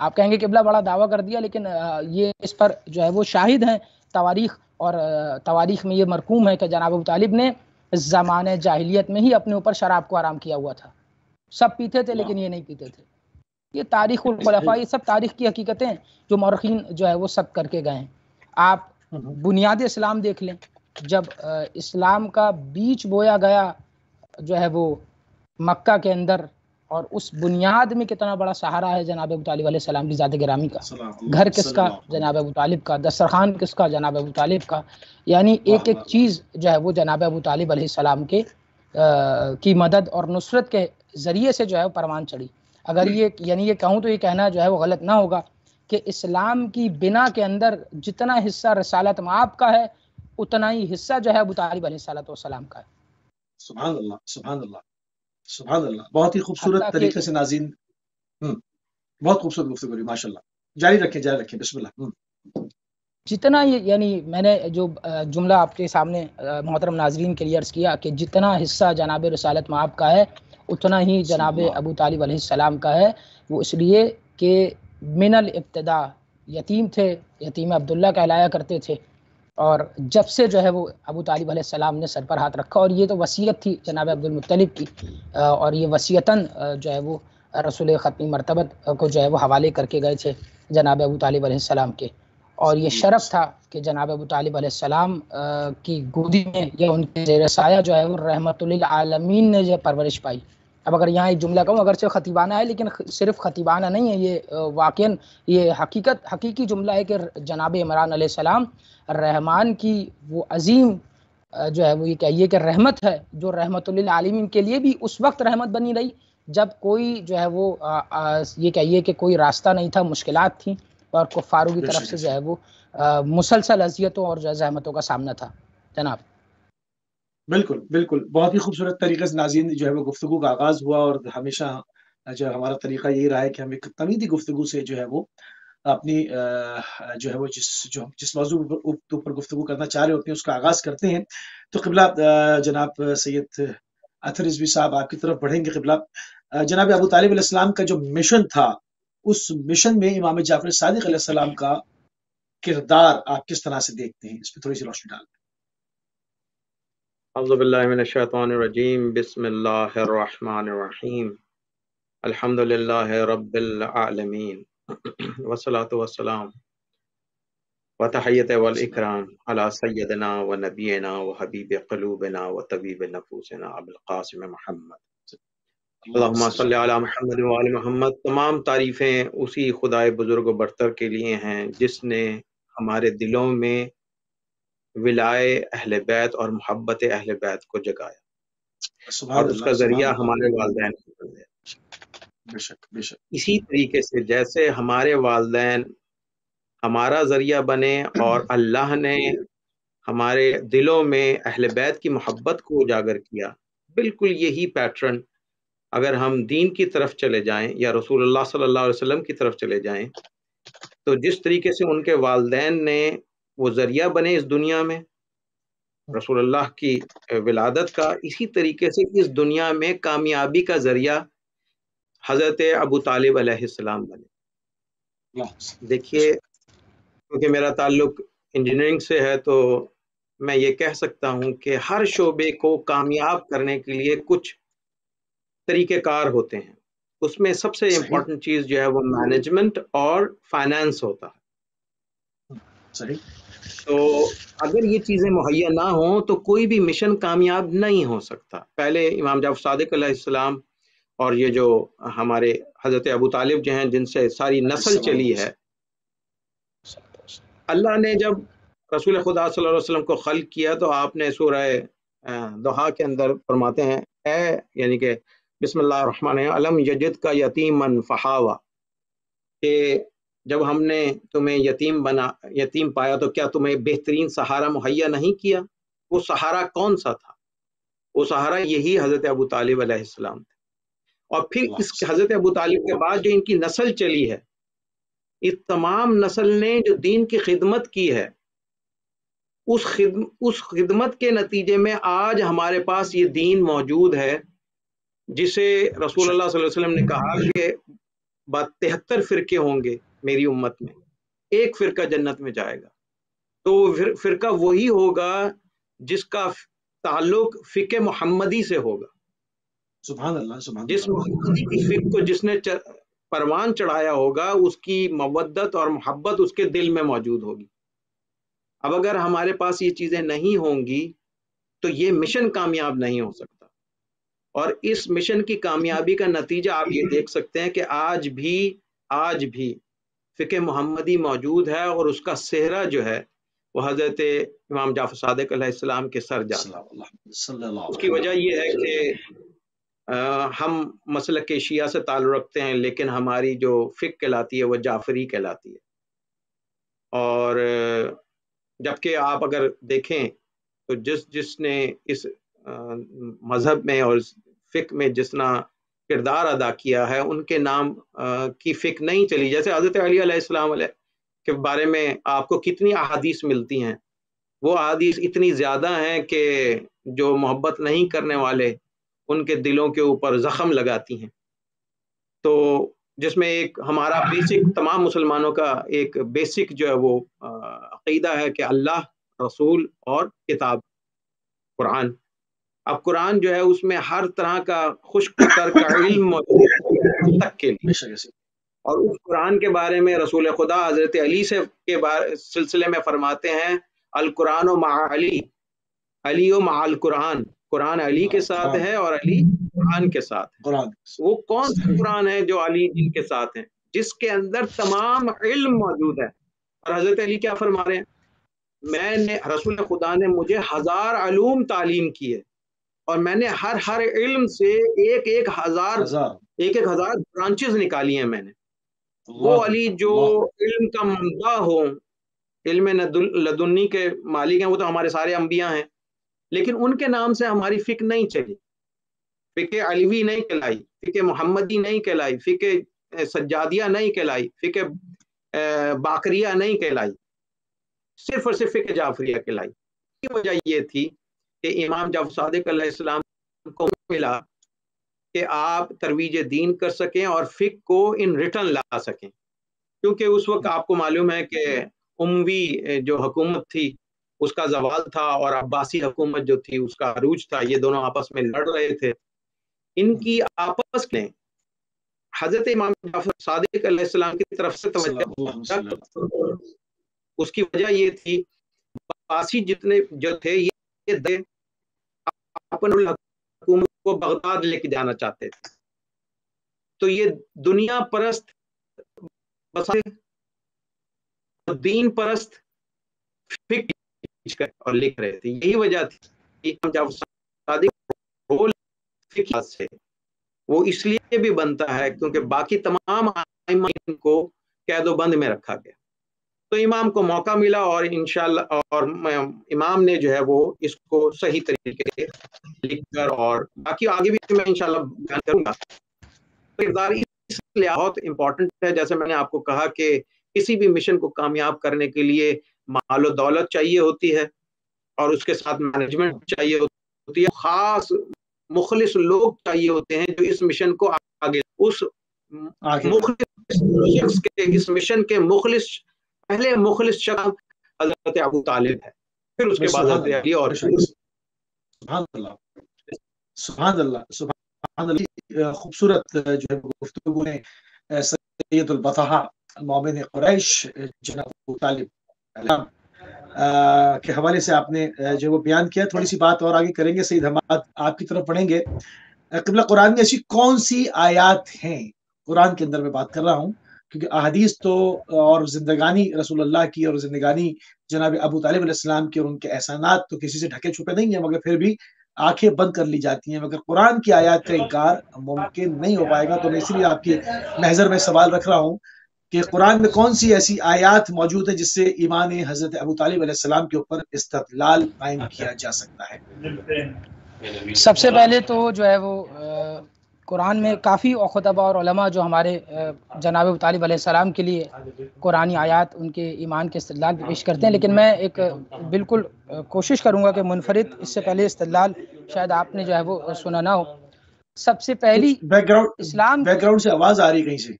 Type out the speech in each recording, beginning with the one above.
آپ کہیں گے قبلہ بڑا دعویٰ کر دیا، لیکن یہ اس پر جو ہے وہ شاہد ہیں تواریخ، اور تواریخ میں یہ مرقوم ہے کہ جناب ابو طالب نے زمانے جاہلیت میں ہی اپنے اوپر شراب کو حرام کیا ہوا تھا. سب پیتے تھے لیکن یہ نہیں پیتے تھے. یہ تاریخ الخلفاء، یہ سب تاریخ کی حقیقتیں جو مورخین جو ہے وہ سب کر کے گئے ہیں. آپ بنیاد اسلام دیکھ لیں، جب اسلام کا بیج بویا گیا جو ہے وہ مکہ کے اندر، اور اس بنیاد میں کتنا بڑا سہارا ہے جناب ابو طالب علیہ السلام کی ذات گرامی کا. گھر کس کا؟ جناب ابو طالب کا. دسترخوان کس کا؟ جناب ابو طالب کا. یعنی ایک ایک چیز جو ہے وہ جناب ابو طالب علیہ السلام کے کی مدد اور نصرت کے ذریعے سے جو ہے وہ پروان چڑھی. اگر یہ کہوں تو یہ کہنا جو ہے وہ غلط نہ ہوگا کہ اسلام کی بنا کے اندر جتنا حصہ رسالت مآب کا ہے، اتنا ہی حصہ جو ہے ابو طالب علیہ السلام کا ہے. سبحان اللہ، سبحان اللہ، سبحان اللہ. بہت ہی خوبصورت طریقے سے ناظرین، بہت خوبصورت گفتگو ہوئی، ماشاء اللہ. جاری رکھیں، جاری رکھیں، بسم اللہ. جتنا یعنی میں نے جو جملہ آپ کے سامنے محترم ناظرین کے لیے عرض کیا کہ جتنا حصہ جناب رسالت مآب کا ہے اتنا ہی جناب ابو طالب علیہ السلام کا ہے. وہ اس لیے کہ من الابتدا یتیم تھے، یتیم عبداللہ کہلایا کرتے تھے، اور جب سے جو ہے وہ ابو طالب علیہ السلام نے سر پر ہاتھ رکھا، اور یہ تو وصیت تھی جناب عبد المطلب کی، اور یہ وصیتاً جو ہے وہ رسول ختمی مرتبت کو جو ہے وہ حوالے کر کے گئے تھے جناب ابو طالب علیہ السلام کے. اور یہ شرف تھا کہ جناب ابو طالب علیہ السلام کی گودی میں یا ان کے زیر سایہ جو ہے وہ رحمت للعالمین نے جو پرورش پائی. اب اگر یہاں ایک جملہ کہوں، اگرچہ خطیبانہ ہے لیکن صرف خطیبانہ نہیں ہے، یہ واقعاً یہ حقیقی جملہ ہے کہ جناب عمران علیہ السلام رحمان کی وہ عظیم جو ہے وہ یہ کہیے کہ رحمت ہے، جو رحمت للعالمین کے لیے بھی اس وقت رحمت بنی رہی جب کوئی جو ہے وہ یہ کہیے کہ کوئی راستہ نہیں تھا، مشکلات تھیں، اور کفاروں کی طرف سے جو ہے وہ مسلسل اذیتوں اور جو ہے زحمتوں کا سامنا تھا. جناب بالکل بالکل، بہت ہی خوبصورت طریقے سے ناظرین جو ہے وہ گفتگو کا آغاز ہوا، اور ہمیشہ جو ہمارا طریقہ یہی رہا ہے کہ ہم ایک تمیدی گفتگو سے جو ہے وہ اپنی جو ہے وہ جس موضوع پر گفتگو کرنا چاہ رہے ہوتے ہیں اس کا آغاز کرتے ہیں. تو قبلہ جناب سید اطہر رضوی صاحب آپ کی طرف بڑھیں گے. قبلہ جناب ابو طالب علیہ السلام کا جو مشن تھا، اس مشن میں امام جعفر صادق علیہ السلام کا کردار آپ کس طرح سے دیکھتے ہیں؟ اس پہ تھوڑی سی روشنی ڈالیں. اعوذ باللہ من الشیطان الرجیم، بسم اللہ الرحمن الرحیم، الحمد للہ رب العالمین، والصلاة والسلام وتحیت والاکرام علی سیدنا و نبینا و حبیب قلوبنا و طبیب نفوسنا ابو القاسم محمد، اللہم صلی علی محمد و آل محمد. تمام تعریفیں اسی خدائے بزرگ و برتر کے لیے ہیں جس نے ہمارے دلوں میں ولائے اہل بیت اور محبت اہل بیت کو جگایا، اور اس کا ذریعہ ہمارے والدین کو دیا. بے شک بے شک. اسی طریقے سے جیسے ہمارے والدین ہمارا ذریعہ بنے اور اللہ نے ہمارے دلوں میں اہل بیت کی محبت کو اجاگر کیا، بالکل یہی پیٹرن اگر ہم دین کی طرف چلے جائیں یا رسول اللہ صلی اللہ علیہ وسلم کی طرف چلے جائیں، تو جس طریقے سے ان کے والدین نے وہ ذریعہ بنے اس دنیا میں رسول اللہ کی ولادت کا، اسی طریقے سے اس دنیا میں کامیابی کا ذریعہ حضرت ابو طالب علیہ السلام بنے. دیکھیے، کیونکہ میرا تعلق انجینئرنگ سے ہے تو میں یہ کہہ سکتا ہوں کہ ہر شعبے کو کامیاب کرنے کے لیے کچھ طریقہ کار ہوتے ہیں. اس میں سب سے امپورٹنٹ چیز جو ہے وہ مینجمنٹ اور فائنانس ہوتا ہے. صحیح. تو اگر یہ چیزیں مہیا نہ ہوں تو کوئی بھی مشن کامیاب نہیں ہو سکتا. پہلے امام جعفر صادق علیہ السلام اور یہ جو ہمارے حضرت ابو طالب جو ہیں جن سے ساری نسل چلی ہے، اللہ نے جب رسول خدا صلی اللہ علیہ وسلم کو خلق کیا تو آپ نے سورہ دوحہ کے اندر فرماتے ہیں، یعنی کہ بسم اللہ الرحمن الرحیم، علم یجد کا یتیمن فہاوا، کہ جب ہم نے تمہیں یتیم پایا تو کیا تمہیں بہترین سہارا مہیا نہیں کیا؟ وہ سہارا کون سا تھا؟ وہ سہارا یہی حضرت ابو طالب علیہ السلام تھے. اور پھر اس حضرت ابو طالب کے بعد جو ان کی نسل چلی ہے، اس تمام نسل نے جو دین کی خدمت کی ہے، اس خدمت کے نتیجے میں آج ہمارے پاس یہ دین موجود ہے، جسے رسول اللہ صلی اللہ علیہ وسلم نے کہا کہ 73 فرقے ہوں گے میری امت میں، ایک فرقہ جنت میں جائے گا، تو فرقہ وہی ہوگا جس کا تعلق فقہ محمدی سے ہوگا. سبحان اللہ سبحان جس اللہ. محمدی کی فقہ کو جس نے پروان چڑھایا ہوگا، اس کی مودت اور محبت اس کے دل میں موجود ہوگی. اب اگر ہمارے پاس یہ چیزیں نہیں ہوں گی تو یہ مشن کامیاب نہیں ہو سکتا. اور اس مشن کی کامیابی کا نتیجہ آپ یہ دیکھ سکتے ہیں کہ آج بھی فقہ محمدی موجود ہے، اور اس کا صحرا جو ہے وہ حضرت امام جعفر صادق علیہ السلام کے سر جاتا ہے. اس کی وجہ یہ ہے کہ ہم مسلک شیعہ سے تعلق رکھتے ہیں، لیکن ہماری جو فقہ کہلاتی ہے وہ جعفری کہلاتی ہے. اور جبکہ آپ اگر دیکھیں تو جس نے اس مذہب میں اور فقہ میں جس نے کردار ادا کیا ہے، ان کے نام کی فقہ نہیں چلی. جیسے حضرت علی علیہ السلام علیہ کے بارے میں آپ کو کتنی احادیث ملتی ہیں، وہ احادیث اتنی زیادہ ہیں کہ جو محبت نہیں کرنے والے ان کے دلوں کے اوپر زخم لگاتی ہیں. تو جس میں ایک ہمارا بیسک، تمام مسلمانوں کا ایک بیسک جو ہے وہ عقیدہ ہے کہ اللہ، رسول اور کتاب قرآن. اب قرآن جو ہے اس میں ہر طرح کا خشک تر کا علم موجود تک کے لیے، اور اس قرآن کے بارے میں رسول خدا حضرت علی سے کے سلسلے میں فرماتے ہیں القرآن و مع علی، علی و مع القرآن، قرآن علی کے ساتھ ہے اور علی قرآن کے ساتھ ہے. وہ کون سا قرآن ہے جو علی جن کے ساتھ ہیں؟ جس کے اندر تمام علم موجود ہے. اور حضرت علی کیا فرما رہے ہیں؟ رسول خدا نے مجھے 1000 علوم تعلیم کی ہے، اور میں نے ہر علم سے ایک ہزار برانچز نکالی ہیں میں نے. وہ علی جو علم کا منبع ہو، علم لدنی کے مالک ہیں، وہ تو ہمارے سارے انبیاء ہیں، لیکن ان کے نام سے ہماری فقہ نہیں چلی، فقہ علوی نہیں کہلائی، فقہ محمدی نہیں کہلائی، فقہ سجادیہ نہیں کہلائی، فقہ باقریہ نہیں کہلائی، صرف اور صرف فقہ جعفریہ کہلائی. کی وجہ یہ تھی کہ امام جعفر صادق علیہ السلام کو ملا کہ آپ ترویج دین کر سکیں اور فقہ کو ان ریٹرن لا سکیں، کیونکہ اس وقت آپ کو معلوم ہے کہ اموی جو حکومت تھی اس کا زوال تھا، اور عباسی حکومت جو تھی اس کا عروج تھا. یہ دونوں آپس میں لڑ رہے تھے. ان کی آپس میں حضرت امام جعفر صادق علیہ السلام کی طرف سے توجہ، اس کی وجہ یہ تھی عباسی جتنے جو تھے یہ اپنے حکومت کو بغداد لے کے جانا چاہتے تھے. تو یہ دنیا پرست دین پرست فکر اور لکھ رہے تھے. یہی وجہ تھی کہ جب صادق رول فقہ سے وہ اس لیے بھی بنتا ہے کیونکہ باقی تمام ائمہ کو قید و بند میں رکھا گیا. تو امام کو موقع ملا، اور انشاءاللہ اور امام نے جو ہے وہ اس کو صحیح طریقے سے لکھ کر، اور باقی آگے بھی میں انشاءاللہ بیان کروں گا. کردار اس لیے بہت امپورٹنٹ ہے. جیسے میں نے آپ کو کہا کہ کسی بھی مشن کو کامیاب کرنے کے لیے مال و دولت چاہیے ہوتی ہے، اور اس کے ساتھ مینجمنٹ چاہیے ہوتی ہے، خاص مخلص لوگ چاہیے ہوتے ہیں جو اس مشن کو آگے اس مخلص کے اس مشن کے پہلے مخلص شخص حضرت ابو طالب ہے، پھر اس کے بعد حضرت علی. اور سبحان اللہ سبحان اللہ سبحان اللہ. خوبصورت جو ہے گفتگو نے سید البطحاء مومن قریش جناب ابو طالب کے حوالے سے آپ نے جو وہ بیان کیا. تھوڑی سی بات اور آگے کریں گے. سید حماد آپ کی طرف پڑھیں گے. قبلہ قرآن میں ایسی کون سی آیات ہیں، قرآن کے اندر میں بات کر رہا ہوں کیونکہ احادیث تو اور زندگانی رسول اللہ کی اور زندگانی جناب ابو طالب علیہ السلام کی اور ان کے احسانات تو کسی سے ڈھکے چھپے نہیں ہیں، مگر پھر بھی آنکھیں بند کر لی جاتی ہیں. مگر قرآن کی آیات کا انکار ممکن نہیں ہو پائے گا. تو میں اسی لیے آپ کی محضر میں سوال رکھ رہا ہوں کہ قرآن میں کون سی ایسی آیات موجود ہے جس سے ایمان حضرت ابو طالب علیہ السلام کے اوپر استدلال قائم کیا جا سکتا ہے؟ سب سے پہلے تو جو ہے وہ قرآن میں کافی خطبہ اور علماء جو ہمارے جناب ابو طالب علیہ السلام کے لیے قرآنی آیات ان کے ایمان کے استدلال پیش کرتے ہیں، لیکن میں ایک بالکل کوشش کروں گا کہ منفرد اس سے پہلے استدلال شاید آپ نے جو ہے وہ سنا نہ ہو. سب سے پہلی بیک گراؤنڈ سے آواز آ رہی کہیں سے؟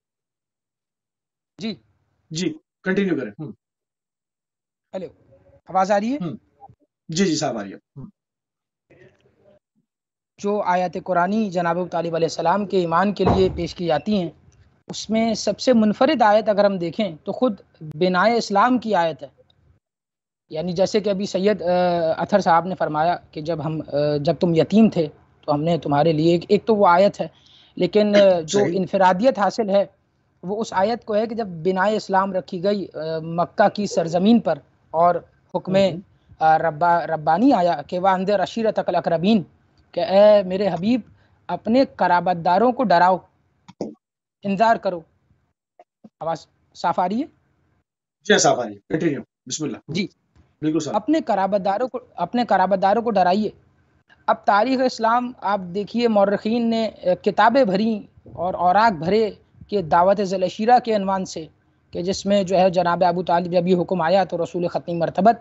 جی جی کنٹینیو کریں. ہیلو، آواز آ رہی ہے؟ جی جی صاحب آ رہی ہے. جو آیات قرآنی جناب ابو طالب علیہ السلام کے ایمان کے لیے پیش کی جاتی ہیں، اس میں سب سے منفرد آیت اگر ہم دیکھیں تو خود بنائے اسلام کی آیت ہے. یعنی جیسے کہ ابھی سید اطہر صاحب نے فرمایا کہ جب تم یتیم تھے تو ہم نے تمہارے لیے ایک تو وہ آیت ہے، لیکن جو صحیح. انفرادیت حاصل ہے وہ اس آیت کو ہے کہ جب بنائے اسلام رکھی گئی مکہ کی سرزمین پر اور حکم ربانی آیا کہ وانذر عشیرتک الاقربین، کہ اے میرے حبیب اپنے قرابت داروں کو ڈراؤ، انذار کرو. آواز صاف آ رہی ہے؟ جی صاحب آ رہی ہے. کنٹینیو. بسم اللہ. جی، بالکل صاحب. اپنے قرابت داروں کو ڈرائیے. اب تاریخ اسلام آپ دیکھیے، مورخین نے کتابیں بھری اور اوراق بھرے کہ دعوت ذی العشیرہ کے عنوان سے، کہ جس میں جو ہے جناب ابو طالب جب یہ حکم آیا تو رسول ختمی مرتبت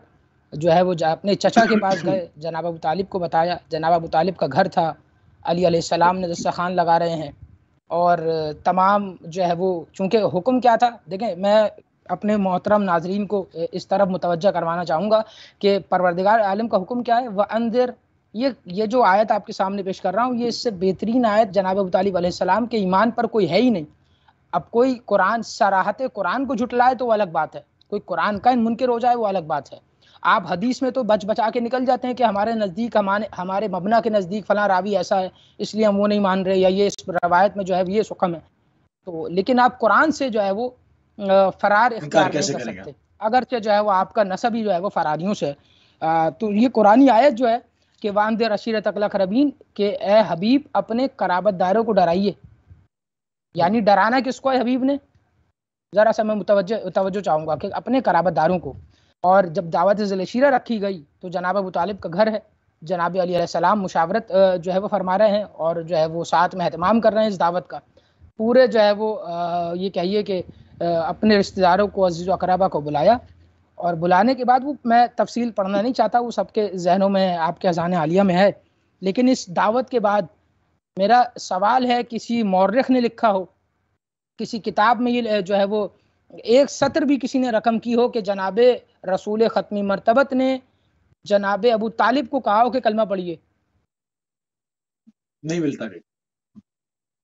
جو ہے وہ اپنے چچا کے پاس گئے، جناب ابو طالب کو بتایا. جناب ابو طالب کا گھر تھا، علی علیہ السلام نے دسترخوان لگا رہے ہیں، اور تمام جو ہے وہ چونکہ حکم کیا تھا. دیکھیں، میں اپنے محترم ناظرین کو اس طرف متوجہ کروانا چاہوں گا کہ پروردگار عالم کا حکم کیا ہے. وَأَنذِرْ، یہ جو آیت آپ کے سامنے پیش کر رہا ہوں، یہ اس سے بہترین آیت جناب ابو طالب علیہ السلام کے ایمان پر کوئی ہے ہی نہیں. اب کوئی قرآن صراحت قرآن کو جھٹلائے تو وہ الگ بات ہے، کوئی قرآن کا منکر ہو جائے وہ الگ بات ہے. آپ حدیث میں تو بچا کے نکل جاتے ہیں کہ ہمارے نزدیک ہمارے مبنا کے نزدیک فلاں راوی ایسا ہے اس لیے ہم وہ نہیں مان رہے، یا یہ اس روایت میں جو ہے یہ حکم ہے. تو لیکن آپ قرآن سے جو ہے وہ فرار اختیار نہیں کر سکتے، اگرچہ جو ہے وہ آپ کا نسب ہی جو ہے وہ فراریوں سے. تو یہ قرآنی آیت جو ہے کہ وانذر عشیرتک الاقربین، کہ اے حبیب اپنے قرابت داروں کو ڈرائیے. یعنی ڈرانا کس کو ہے حبیب نے؟ ذرا سا میں توجہ چاہوں گا کہ اپنے قرابت داروں کو. اور جب دعوت ذی العشیرہ رکھی گئی تو جناب ابو طالب کا گھر ہے، جناب علی علیہ السلام مشاورت جو ہے وہ فرما رہے ہیں اور جو ہے وہ ساتھ میں اہتمام کر رہے ہیں اس دعوت کا. پورے جو ہے وہ یہ کہیے کہ اپنے رشتہ داروں کو، عزیز و اقربا کو بلایا، اور بلانے کے بعد وہ میں تفصیل پڑھنا نہیں چاہتا، وہ سب کے ذہنوں میں آپ کے اذہان عالیہ میں ہے. لیکن اس دعوت کے بعد میرا سوال ہے، کسی مورخ نے لکھا ہو، کسی کتاب میں یہ جو ہے وہ ایک سطر بھی کسی نے رقم کی ہو کہ جناب رسول ختمی مرتبت نے جناب ابو طالب کو کہا ہو کہ کلمہ پڑھیے؟ نہیں ملتا.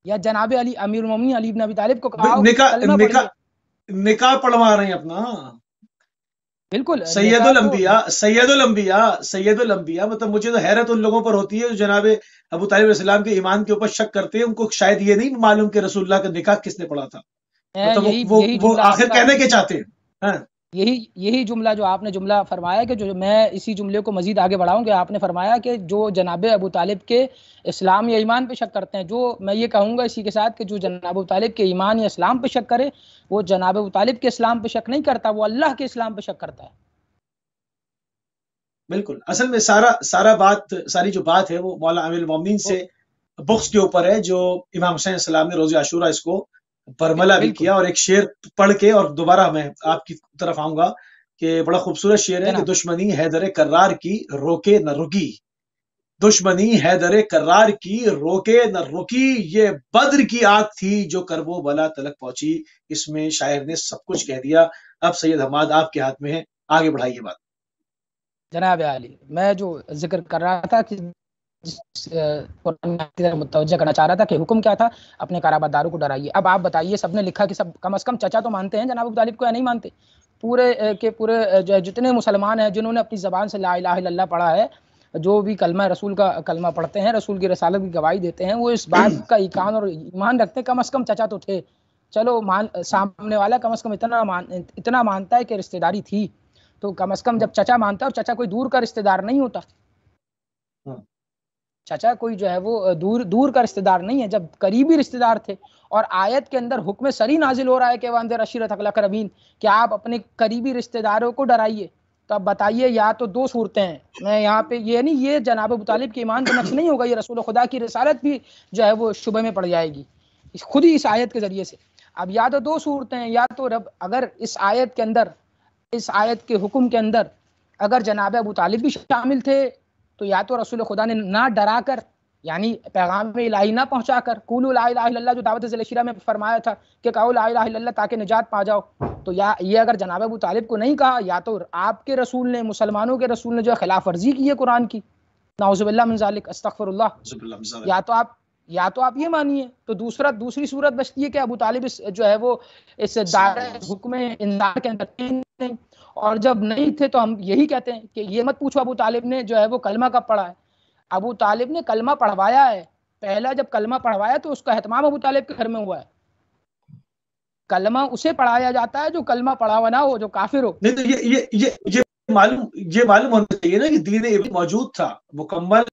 یا جناب علی امیر المومنین علی بن ابی طالب کو کہا ہو کلمہ پڑھیے؟ نکاح پڑھوا رہے ہیں اپنا. بالکل. سید الانبیاء مطلب مجھے تو حیرت ان لوگوں پر ہوتی ہے جو جناب ابو طالب علیہ السلام کے ایمان کے اوپر شک کرتے ہیں. ان کو شاید یہ نہیں معلوم کہ رسول اللہ کا نکاح کس نے پڑھا تھا. مطلب وہ آخر کہنے کے چاہتے ہیں. یہی جملہ جو آپ نے جملہ فرمایا، کہ جو میں اسی جملے کو مزید آگے بڑھاؤں کہ آپ نے فرمایا کہ جو جناب ابو طالب کے اسلام یا ایمان پہ شک کرتے ہیں، جو میں یہ کہوں گا اسی کے ساتھ کہ جو جناب ابو طالب کے ایمان یا اسلام پہ شک کرے، وہ جناب ابو طالب کے اسلام پہ شک نہیں کرتا، وہ اللہ کے اسلام پہ شک کرتا ہے. بالکل. اصل میں ساری جو بات ہے وہ مولا امیر المومنین سے بغض کے اوپر ہے، جو امام حسین السلام نے روز عاشورہ اس کو برملا بھی کیا. اور ایک شعر پڑھ کے اور دوبارہ میں آپ کی طرف آؤں گا کہ بڑا خوبصورت شعر ہے کہ دشمنی حیدر کرار کی روکے نہ رکی، دشمنی حیدر کرار کی روکے نہ رکی، یہ بدر کی آگ تھی جو کربو بلا تلک پہنچی. اس میں شاعر نے سب کچھ کہہ دیا. اب سید حماد آپ کے ہاتھ میں ہے، آگے بڑھائیے بات. جناب علی، میں جو ذکر کر رہا تھا کہ متوجہ کرنا چاہ رہا تھا کہ حکم کیا تھا، اپنے قرابت داروں کو ڈرائیے. اب آپ بتائیے، سب نے لکھا کہ سب کم از کم چچا تو مانتے ہیں جناب ابو طالب کو یا نہیں مانتے؟ پورے کے پورے جتنے مسلمان ہیں جنہوں نے اپنی زبان سے لا الہ الا اللہ پڑھا ہے، جو بھی کلمہ رسول کا کلمہ پڑھتے ہیں، رسول کی رسالت کی گواہی دیتے ہیں، وہ اس بات کا ایقان اور ایمان رکھتے ہیں کم از کم چچا تو تھے. چلو سامنے والا کم از کم اتنا مانتا ہے کہ رشتہ داری تھی، تو کم از کم جب چچا مانتا ہے، اور چچا کوئی دور کا رشتہ دار نہیں ہوتا، چچا کوئی جو ہے وہ دور کا رشتہ دار نہیں ہے، جب قریبی رشتہ دار تھے. اور آیت کے اندر حکم سری نازل ہو رہا ہے کہ وانذر عشیرتک الاقربین، کہ آپ اپنے قریبی رشتہ داروں کو ڈرائیے. تو اب بتائیے، یا تو دو صورتیں ہیں. میں یہاں پہ یہ نہیں، یہ جناب ابو طالب کے ایمان پہ نقص نہیں ہوگا، یہ رسول خدا کی رسالت بھی جو ہے وہ شبہ میں پڑ جائے گی خود ہی اس آیت کے ذریعے سے. اب یا تو دو صورتیں ہیں، یا تو رب اگر اس آیت کے اندر، اس آیت کے حکم کے اندر اگر جناب ابو طالب بھی شامل تھے، تو یا تو رسول خدا نے نہ ڈرا کر یعنی پیغام الہی نہ پہنچا کر قولوا لا الہ الا اللہ جو دعوت ذیل شرع میں فرمایا تھا کہ کہو لا الہ الا اللہ تاکہ نجات پا جاؤ، تو یا یہ اگر جناب ابو طالب کو نہیں کہا، یا تو آپ کے رسول نے، مسلمانوں کے رسول نے جو ہے خلاف ورزی کی ہے قرآن کی، نعوذ باللہ من ذالک، استغفر اللہ، یا تو آپ یہ مانیے، تو دوسری صورت بچتی ہے کہ ابو طالب جو ہے وہ اس دائرہ حکم انذار کے اندر نہیں، اور جب نہیں تھے تو ہم یہی کہتے ہیں کہ یہ مت پوچھو ابو طالب نے جو ہے وہ کلمہ کب پڑھا ہے، ابو طالب نے کلمہ پڑھوایا ہے، پہلا جب کلمہ پڑھوایا تو اس کا اہتمام ابو طالب کے گھر میں ہوا ہے، کلمہ اسے پڑھایا جاتا ہے جو کلمہ پڑھا ہوا نہ ہو، جو کافر ہو۔ نہیں تو یہ معلوم ہونا چاہیے نا کہ دین ابراہیم موجود تھا، مکمل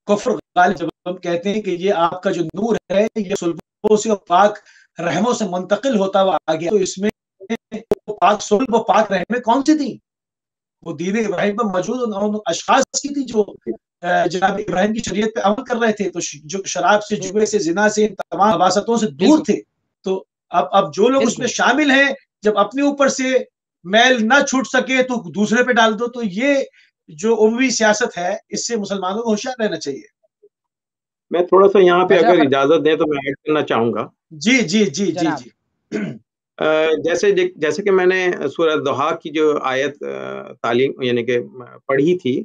کفر غالب، جب ہم کہتے ہیں کہ یہ آپ کا جو نور ہے یہ صلبوں سے اور پاک رحموں سے منتقل ہوتا ہوا آ گیا، تو اس میں پاک صلب و پاک رحمیں کون سی تھیں؟ وہ دین ابراہیم پر موجود ان اشخاص کی تھی جو جناب ابراہیم کی شریعت پہ عمل کر رہے تھے، تو جو شراب سے، جوے سے، زنا سے، تمام خباثتوں سے دور تھے۔ تو اب جو لوگ اس میں شامل ہیں، جب اپنے اوپر سے میل نہ چھوٹ سکے تو دوسرے پہ ڈال دو، تو یہ جو عموی سیاست ہے اس سے مسلمانوں کو ہوشیار رہنا چاہیے۔ میں تھوڑا سا یہاں پہ اگر اجازت دیں تو میں ایڈ کرنا چاہوں گا۔ جی جی جی جی جی جیسے کہ میں نے سورہ ضحیٰ کی جو آیت تعلیم یعنی کہ پڑھی تھی،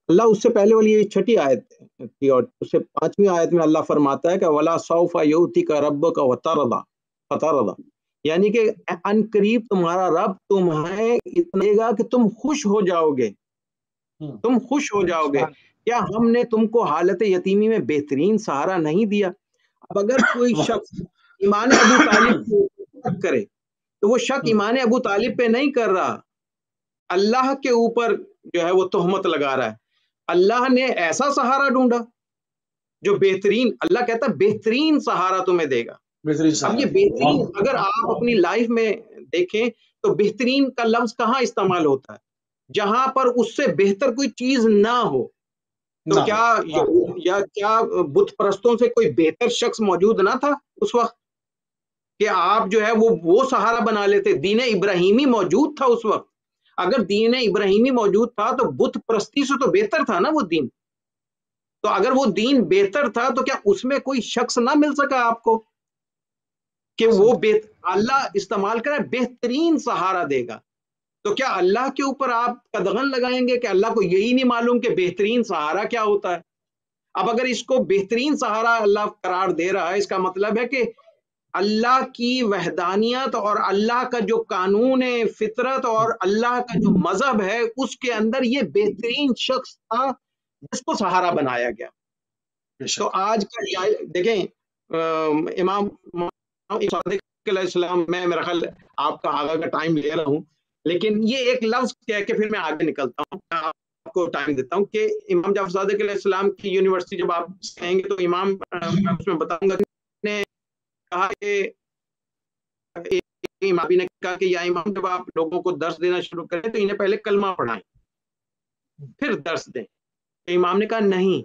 اللہ اس سے پہلے والی یہ 6ٹھی آیت تھی، اور اس سے 5ویں آیت میں اللہ فرماتا ہے کہ وَلَا سَوْفَ يُؤْتِكَ رَبُّكَ فَتَرْضَىٰ، یعنی کہ ان قریب تمہارا رب تمہیں اتنا دے گا کہ تم خوش ہو جاؤ گے، تم خوش ہو جاؤ گے۔ کیا ہم نے تم کو حالت یتیمی میں بہترین سہارا نہیں دیا؟ اب اگر کوئی شخص ایمان ابو طالب کو شک کرے تو وہ شک ایمان ابو طالب پہ نہیں کر رہا، اللہ کے اوپر جو ہے وہ تہمت لگا رہا ہے۔ اللہ نے ایسا سہارا ڈھونڈا جو بہترین، اللہ کہتا ہے بہترین سہارا تمہیں دے گا۔ اب یہ بہترین اگر آپ اپنی لائف میں دیکھیں تو بہترین کا لفظ کہاں استعمال ہوتا ہے؟ جہاں پر اس سے بہتر کوئی چیز نہ ہو۔ تو کیا بت پرستوں سے کوئی بہتر شخص موجود نہ تھا اس وقت کہ آپ جو ہے وہ سہارا بنا لیتے؟ دین ابراہیمی موجود تھا اس وقت۔ اگر دین ابراہیمی موجود تھا تو بت پرستی سے تو بہتر تھا نا وہ دین۔ تو اگر وہ دین بہتر تھا تو کیا اس میں کوئی شخص نہ مل سکا آپ کو کہ وہ اللہ استعمال کرے بہترین سہارا دے گا؟ تو کیا اللہ کے اوپر آپ قدغن لگائیں گے کہ اللہ کو یہی نہیں معلوم کہ بہترین سہارا کیا ہوتا ہے؟ اب اگر اس کو بہترین سہارا اللہ قرار دے رہا ہے، اس کا مطلب ہے کہ اللہ کی وحدانیت اور اللہ کا جو قانون فطرت اور اللہ کا جو مذہب ہے اس کے اندر یہ بہترین شخص تھا جس کو سہارا بنایا گیا۔ تو آج کا دیکھیں امام صادق علیہ السلام، میں میرا خیال آپ کا آگے کا ٹائم لے رہا ہوں، لیکن یہ ایک لفظ کہہ کے پھر میں آگے نکلتا ہوں، آپ کو ٹائم دیتا ہوں کہ امام جعفر صادق علیہ السلام کی یونیورسٹی جب آپ کہیں گے تو امام اس میں بتاؤں گا نے کہا کہ امام نے کہا کہ یا امام جب آپ لوگوں کو درس دینا شروع کریں تو انہیں پہلے کلمہ پڑھائیں پھر درس دیں۔ امام نے کہا نہیں،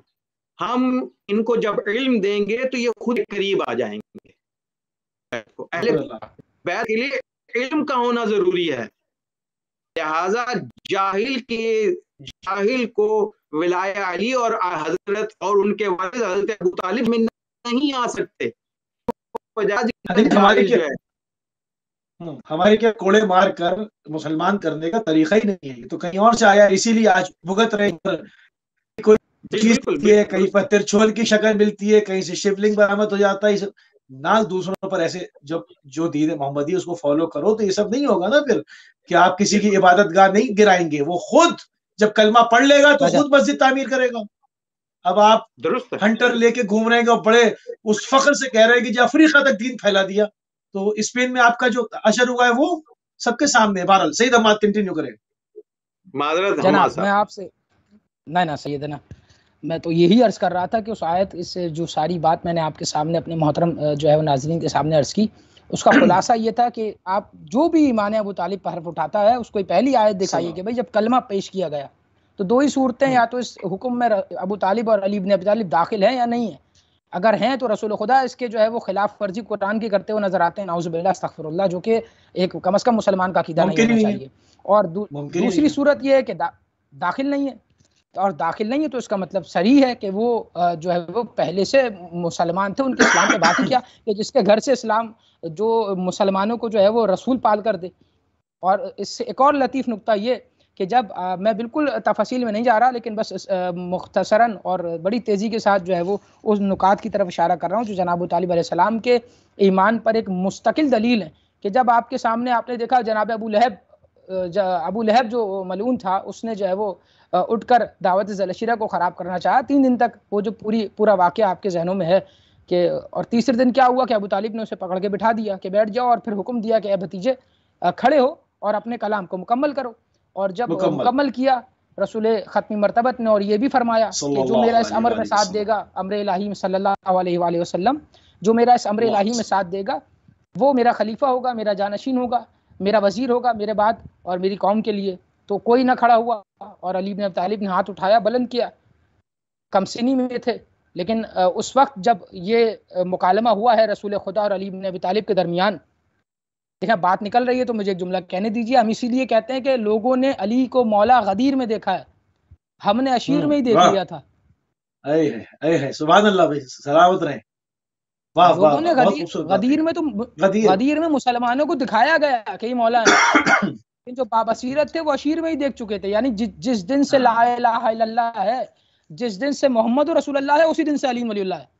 ہم ان کو جب علم دیں گے تو یہ خود قریب آ جائیں گے۔ اہل بیت کے لیے علم کا ہونا ضروری ہے، لہذا جاہل کو ولایہ علی اور حضرت اور ان کے والد حضرت ابو طالب میں نہیں آ سکتے۔ ہمارے کیا کوڑے مار کر مسلمان کرنے کا طریقہ ہی نہیں ہے، تو کہیں اور سے آیا، اسی لیے آج بھگت رہے ہیں۔ کوئی چیز ملتی ہے، کہیں پر ترچھول کی شکل ملتی ہے، کہیں سے شیولنگ برآمد ہو جاتا ہے، نہ دوسروں پر ایسے جو دین محمدی اس کو فالو کرو تو یہ سب نہیں ہوگا نا پھر کہ آپ کسی کی عبادت گاہ نہیں گرائیں گے۔ وہ خود جب کلمہ پڑھ لے گا تو خود مسجد تعمیر کرے گا۔ اب آپ ہنٹر لے کے گھوم رہے ہیں گے، بڑے اس فخر سے کہہ رہے ہیں کہ جو افریقہ تک دین پھیلا دیا، تو اسپین میں آپ کا جو اشر ہوا ہے وہ سب کے سامنے ہے۔ بہرحال سعید احمد کنٹینیو کریں۔ معذرت جناب میں آپ سے نہیں سیدنا، میں تو یہی عرض کر رہا تھا کہ اس آیت اس جو ساری بات میں نے آپ کے سامنے اپنے محترم جو ہے وہ ناظرین کے سامنے عرض کی، اس کا خلاصہ یہ تھا کہ آپ جو بھی ایمان ابو طالب پر حرف اٹھاتا ہے اس کو پہلی آیت دکھائیے کہ بھائی جب کلمہ پیش کیا گیا تو دو ہی صورتیں، یا تو اس حکم میں ابو طالب اور علی بن ابی طالب داخل ہیں یا نہیں ہیں۔ اگر ہیں تو رسول خدا اس کے جو ہے وہ خلاف ورزی قرآن کی کرتے ہوئے نظر آتے ہیں، نعوذ باللہ استغفر اللہ، جو کہ ایک کم از کم مسلمان کا عقیدہ نہیں ہونا چاہیے۔ اور دوسری صورت یہ ہے کہ داخل نہیں ہے، اور داخل نہیں ہے تو اس کا مطلب صریح ہے کہ وہ جو ہے وہ پہلے سے مسلمان تھے، ان کے اسلام پہ بات ہی کیا کہ جس کے گھر سے اسلام جو مسلمانوں کو جو ہے وہ رسول پال کر دے۔ اور اس سے ایک اور لطیف نقطہ یہ کہ جب میں بالکل تفاصیل میں نہیں جا رہا، لیکن بس مختصراً اور بڑی تیزی کے ساتھ جو ہے وہ اس نکات کی طرف اشارہ کر رہا ہوں جو جناب ابو طالب علیہ السلام کے ایمان پر ایک مستقل دلیل ہے، کہ جب آپ کے سامنے آپ نے دیکھا جناب ابو لہب جو ملعون تھا، اس نے جو ہے وہ اٹھ کر دعوت ذی العشیرہ کو خراب کرنا چاہا 3 دن تک، وہ جو پورا واقعہ آپ کے ذہنوں میں ہے کہ اور تیسرے دن کیا ہوا کہ ابو طالب نے اسے پکڑ کے بٹھا دیا کہ بیٹھ جاؤ، اور پھر حکم دیا کہ اے بھتیجے کھڑے ہو اور اپنے کلام کو مکمل کرو۔ اور جب مکمل کیا رسول ختمی مرتبت نے اور یہ بھی فرمایا کہ جو میرا اس امر میں ساتھ دے گا، امر الہی میں صلی اللہ علیہ وآلہ وسلم، جو میرا اس امر الہی میں ساتھ دے گا وہ میرا خلیفہ ہوگا، میرا جانشین ہوگا، میرا وزیر ہوگا میرے بعد اور میری قوم کے لیے۔ تو کوئی نہ کھڑا ہوا، اور علی بن ابی طالب نے ہاتھ اٹھایا، بلند کیا، کم سنی میں تھے، لیکن اس وقت جب یہ مکالمہ ہوا ہے رسول خدا اور علی بن ابی طالب کے درمیان، دیکھیں بات نکل رہی ہے تو مجھے ایک جملہ کہنے دیجیے۔ ہم اسی لیے کہتے ہیں کہ لوگوں نے علی کو مولا غدیر میں دیکھا ہے، ہم نے اشیر میں ہی دیکھ لیا تھا۔ سبحان اللہ بھائی، سلامت رہیں۔ لوگوں نے غدیر میں مسلمانوں کو دکھایا گیا کہ یہ مولا ہے، جو بابصیرت تھے وہ اشیر میں ہی دیکھ چکے تھے۔ یعنی جس دن سے لا الہ الا اللہ ہے، جس دن سے محمد رسول اللہ ہے، اسی دن سے علی ولی اللہ ہے۔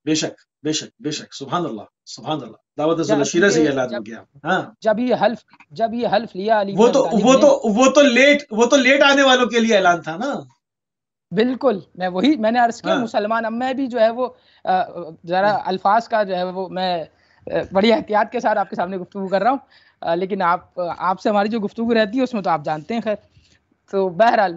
بے شک بے شک بے شک، سبحان اللہ سبحان اللہ، دعوت ذی العشیرہ سے یہ اعلان ہو گیا۔ ہاں، جب یہ حلف لیا علی وہ تو لیٹ آنے والوں کے لیے اعلان تھا نا۔ بالکل، میں نے عرض کیا مسلمان، اب میں بھی جو ہے وہ ذرا الفاظ کا جو ہے وہ میں بڑی احتیاط کے ساتھ آپ کے سامنے گفتگو کر رہا ہوں، لیکن آپ سے ہماری جو گفتگو رہتی ہے اس میں تو آپ جانتے ہیں۔ خیر، تو بہرحال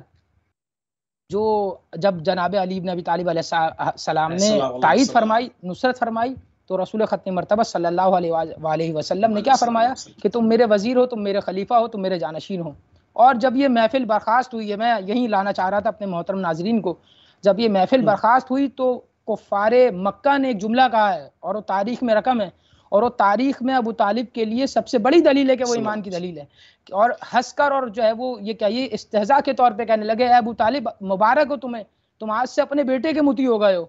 جب جناب علی بن ابی طالب علیہ السلام نے تائید فرمائی، نصرت فرمائی، تو رسول ختم مرتبہ صلی اللہ علیہ وآلہ وسلم نے کیا فرمایا کہ تم میرے وزیر ہو، تم میرے خلیفہ ہو، تم میرے جانشین ہو۔ اور جب یہ محفل برخاست ہوئی ہے، میں یہی لانا چاہ رہا تھا اپنے محترم ناظرین کو، جب یہ محفل برخاست ہوئی تو کفار مکہ نے ایک جملہ کہا ہے اور وہ تاریخ میں رقم ہے، اور وہ تاریخ میں ابو طالب کے لیے سب سے بڑی دلیل ہے کہ وہ ایمان کی دلیل ہے، اور ہنس کر اور جو ہے وہ یہ کہیے استہزاء کے طور پہ کہنے لگے، اے ابو طالب مبارک ہو تمہیں، تم آج سے اپنے بیٹے کے مطیع ہو گئے ہو۔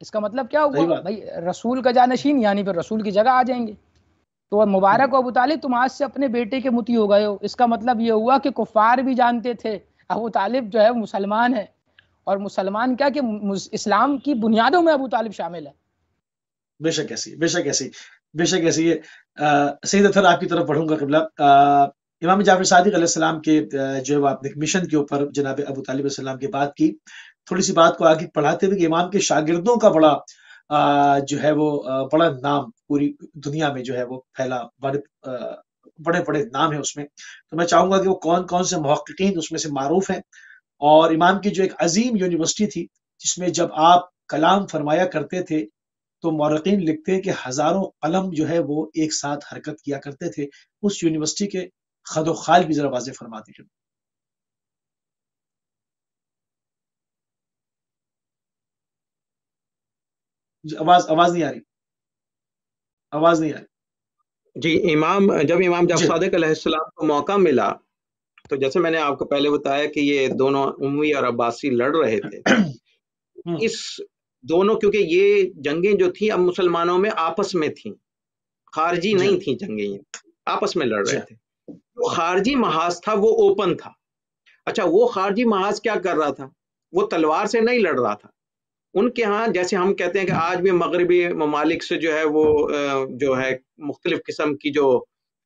اس کا مطلب کیا ہوا بھائی؟ رسول کا جانشین، یعنی پھر رسول کی جگہ آ جائیں گے۔ تو مبارک ہو ابو طالب، تم آج سے اپنے بیٹے کے مطیع ہو گئے ہو۔ اس کا مطلب یہ ہوا کہ کفار بھی جانتے تھے ابو طالب جو ہے مسلمان ہے، اور مسلمان کیا کہ اسلام کی بنیادوں میں ابو طالب شامل ہے۔ بے شک ایسی، بے شک ایسی، بے شک ایسی۔ سید اطہر آپ کی طرف پڑھوں گا قبلہ۔ امام جعفر صادق علیہ السلام کے جو ہے آپ نے مشن کے اوپر جناب ابو طالب علیہ السلام کی بات کی، تھوڑی سی بات کو آگے پڑھاتے ہوئے کہ امام کے شاگردوں کا بڑا جو ہے وہ بڑا نام پوری دنیا میں جو ہے وہ پھیلا، بڑے بڑے نام ہیں اس میں۔ تو میں چاہوں گا کہ وہ کون کون سے محققین اس میں سے معروف ہیں، اور امام کی جو ایک عظیم یونیورسٹی تھی جس میں جب آپ کلام فرمایا کرتے تھے تو مورخین لکھتے ہیں کہ ہزاروں قلم جو ہے وہ ایک ساتھ حرکت کیا کرتے تھے۔ اس یونیورسٹی کے خد و خال بھی ذرا واضح فرما دیجیے۔ آواز نہیں آ رہی، آواز نہیں آ رہی۔ جی، جب امام جعفر صادق علیہ السلام کو موقع ملا تو جیسے میں نے آپ کو پہلے بتایا کہ یہ دونوں اموی اور عباسی لڑ رہے تھے، اس دونوں کیونکہ یہ جنگیں جو تھیں اب مسلمانوں میں آپس میں تھیں، خارجی نہیں تھیں جنگیں، یہ آپس میں لڑ رہے تھے۔ جو خارجی محاذ تھا وہ اوپن تھا۔ اچھا، وہ خارجی محاذ کیا کر رہا تھا؟ وہ تلوار سے نہیں لڑ رہا تھا۔ ان کے ہاں جیسے ہم کہتے ہیں کہ آج بھی مغربی ممالک سے جو ہے وہ جو ہے مختلف قسم کی جو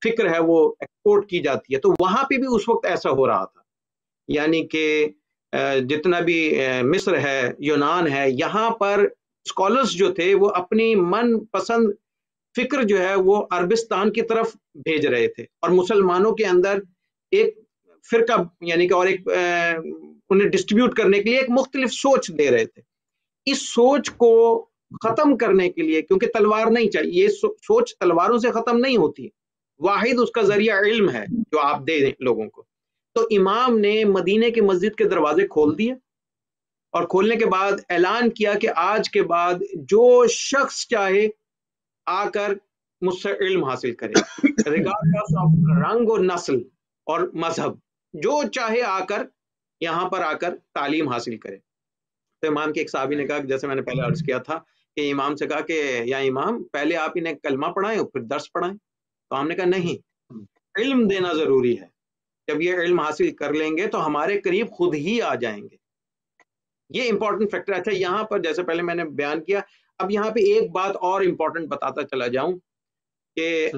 فکر ہے وہ ایکسپورٹ کی جاتی ہے، تو وہاں پہ بھی اس وقت ایسا ہو رہا تھا۔ یعنی کہ جتنا بھی مصر ہے، یونان ہے، یہاں پر اسکالرز جو تھے وہ اپنی من پسند فکر جو ہے وہ عربستان کی طرف بھیج رہے تھے، اور مسلمانوں کے اندر ایک فرقہ یعنی کہ اور ایک انہیں ڈسٹریبیوٹ کرنے کے لیے ایک مختلف سوچ دے رہے تھے۔ اس سوچ کو ختم کرنے کے لیے، کیونکہ تلوار نہیں چاہیے، یہ سوچ تلواروں سے ختم نہیں ہوتی، واحد اس کا ذریعہ علم ہے جو آپ دے دیں لوگوں کو۔ تو امام نے مدینے کی مسجد کے دروازے کھول دیے، اور کھولنے کے بعد اعلان کیا کہ آج کے بعد جو شخص چاہے آ کر مجھ سے علم حاصل کرے، ریگارڈلیس آف رنگ اور نسل اور مذہب، جو چاہے آ کر یہاں پر آ کر تعلیم حاصل کرے. تو امام کے ایک صحابی نے کہا، جیسے میں نے پہلے عرض کیا تھا، کہ امام سے کہا کہ یا امام پہلے آپ انہیں کلمہ پڑھائیں اور پھر درس پڑھائیں. تو ہم نے کہا نہیں، علم دینا ضروری ہے. جب یہ علم حاصل کر لیں گے تو ہمارے قریب خود ہی آ جائیں گے. یہ امپورٹنٹ فیکٹر. اچھا یہاں پر جیسے پہلے میں نے بیان کیا، اب یہاں پہ ایک بات اور امپورٹنٹ بتاتا چلا جاؤں کہ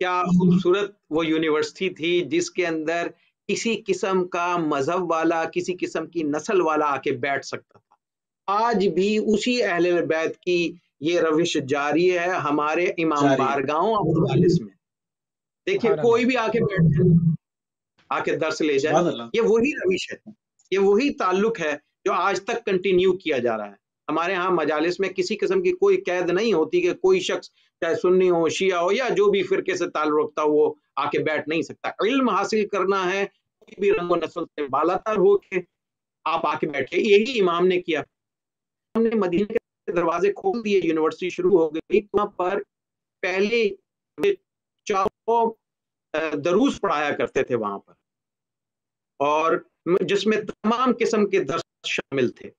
کیا خوبصورت وہ یونیورسٹی تھی جس کے اندر کسی قسم کا مذہب والا، کسی قسم کی نسل والا آ کے بیٹھ سکتا تھا. آج بھی اسی اہل بیت کی یہ روش جاری ہے ہمارے امام بارگاہوں اور مجالس میں. دیکھیے کوئی بھی آ کے بیٹھ جائے، آ کے درس لے جائے، یہ وہی روش ہے، یہ وہی تعلق ہے جو آج تک کنٹینیو کیا جا رہا ہے. ہمارے ہاں مجالس میں کسی قسم کی کوئی قید نہیں ہوتی کہ کوئی شخص چاہے سنی ہو، شیعہ ہو، یا جو بھی فرقے سے تعلق رکھتا ہو وہ آ کے بیٹھ نہیں سکتا. علم حاصل کرنا ہے، کوئی بھی رنگ و نسل سے بالا تر ہو کے آپ آ کے بیٹھے. یہی امام نے کیا. ہم نے مدینے کے دروازے کھول دیے، یونیورسٹی شروع ہو گئی. وہاں پر پہلے 400 دروس پڑھایا کرتے تھے وہاں پر، اور جس میں تمام قسم کے درس شامل تھے.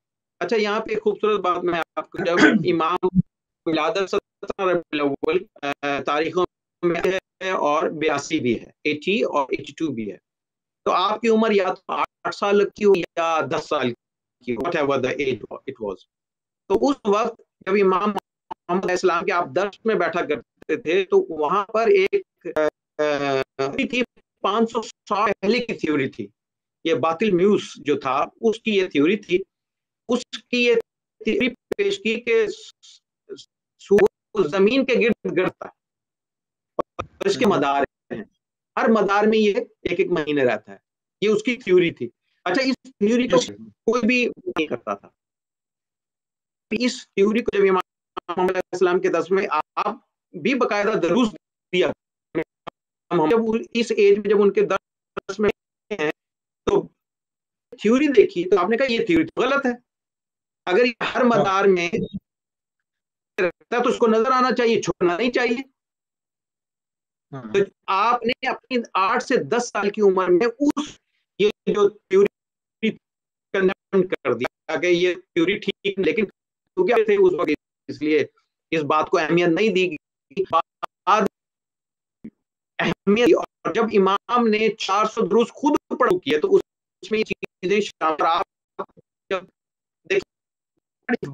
اچھا یہاں پہ خوبصورت بات میں آپ کو، جب امام ولادت 17 ربیع الاول تاریخوں میں ہے اور 82 بھی ہے، 80 اور 82 بھی ہے. تو آپ کی عمر یا تو 8 سال کی ہو یا 10 سال کی، whatever the age it was. تو اس وقت جب امام محمد علیہ السلام کے آپ درس میں بیٹھا کرتے تھے تو وہاں پر ایک تھی 500 سال پہلے کی تھیوری تھی. یہ باطل میوس جو تھا اس کی یہ تھیوری تھی. اس کی یہ تھیوری پیش کی کہ زمین کے گرد گرتا ہے اور اس کے مدار ہیں، ہر مدار میں یہ ایک مہینے رہتا ہے. یہ اس کی تھیوری تھی. اچھا اس تھیوری کو کوئی بھی نہیں کرتا تھا. اس تھیوری کو جب امام محمد علیہ السلام کے درس میں آپ بھی باقاعدہ دروس دیا، جب اس ایج میں جب ان کے درس میں ہیں تو تھیوری دیکھی تو آپ نے کہا یہ تھیوری غلط ہے. اگر یہ ہر مدار میں رہتا تو اس کو نظر آنا چاہیے، چھوڑنا نہیں چاہیے. تو آپ نے اپنی 8 سے 10 سال کی عمر میں یہ جو تھیوری کر دیا کہ یہ تھیوری ٹھیک، لیکن تھے اس وقت اس لیے اس بات کو اہمیت نہیں دی گئی. اہمیت. اور جب امام نے 400 دروس خود پڑھ کیے تو اس میں یہ چیزیں شامل.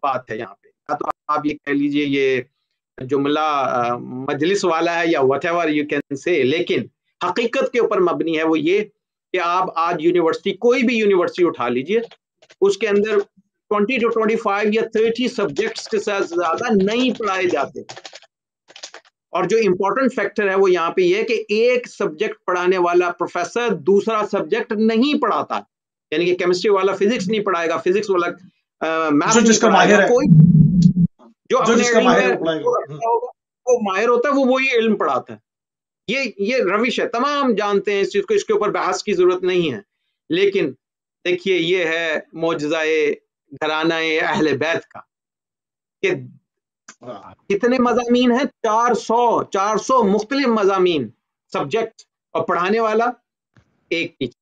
بات ہے یہاں پہ، تو آپ یہ کہہ لیجئے یہ جملہ مجلس والا ہے یا whatever you can say، لیکن حقیقت کے اوپر مبنی ہے. وہ یہ کہ آپ آج یونیورسٹی، کوئی بھی یونیورسٹی اٹھا لیجئے، اس کے اندر 20 to 25 یا 30 سبجیکٹس کے ساتھ زیادہ نہیں پڑھائے جاتے. اور جو امپورٹنٹ فیکٹر ہے وہ یہاں پہ یہ کہ ایک سبجیکٹ پڑھانے والا پروفیسر دوسرا سبجیکٹ نہیں پڑھاتا. یعنی کہ کیمسٹری والا فزکس نہیں پڑھائے گا، فزکس والا میتھ نہیں پڑھائے گا. کوئی جو اپنے علم میں وہ ماہر ہوتا ہے وہ وہی علم پڑھاتا ہے. یہ روش ہے، تمام جانتے ہیں اس چیز کو، اس کے اوپر بحث کی ضرورت نہیں ہے. لیکن دیکھیے یہ ہے معجزہ گھرانہ اہل بیت کا کہ کتنے مضامین ہیں، 400 مختلف مضامین، سبجیکٹ، اور پڑھانے والا ایک ٹیچر،